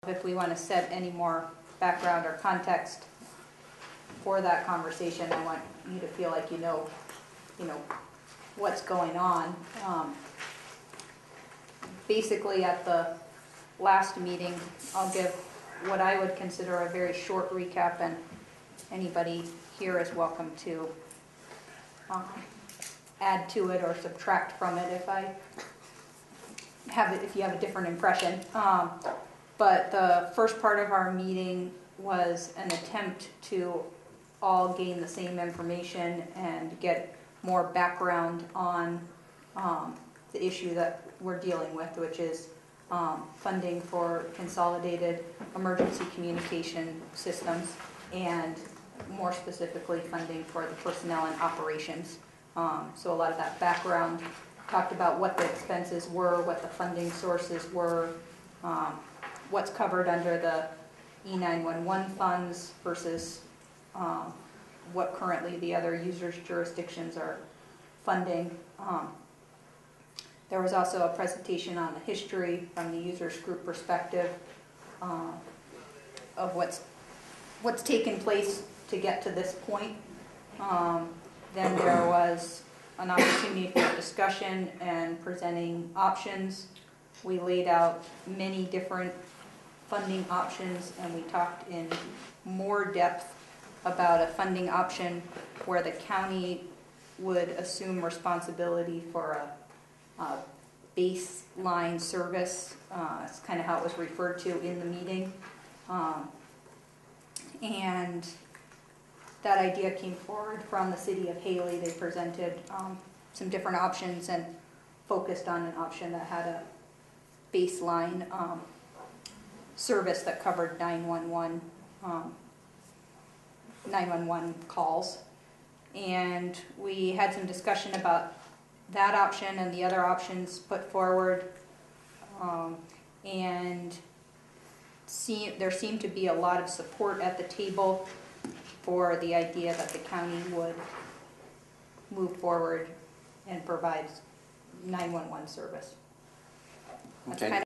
If we want to set any more background or context for that conversation, I want you to feel like you know what's going on. Basically, at the last meeting, I'll give what I would consider a very short recap, and anybody here is welcome to add to it or subtract from it if you have a different impression. But the first part of our meeting was an attempt to all gain the same information and get more background on the issue that we're dealing with, which is funding for consolidated emergency communication systems, and more specifically funding for the personnel and operations. So a lot of that background talked about what the expenses were, what the funding sources were, what's covered under the E911 funds versus what currently the other users' jurisdictions are funding. There was also a presentation on the history from the users group perspective of what's taken place to get to this point. Then there was an opportunity for discussion and presenting options. We laid out many different funding options, and we talked in more depth about a funding option where the county would assume responsibility for a baseline service. That's kind of how it was referred to in the meeting. And that idea came forward from the city of Hailey. They presented some different options and focused on an option that had a baseline service that covered 911 calls. And we had some discussion about that option and the other options put forward, and there seemed to be a lot of support at the table for the idea that the county would move forward and provide 911 service. That's okay. kind of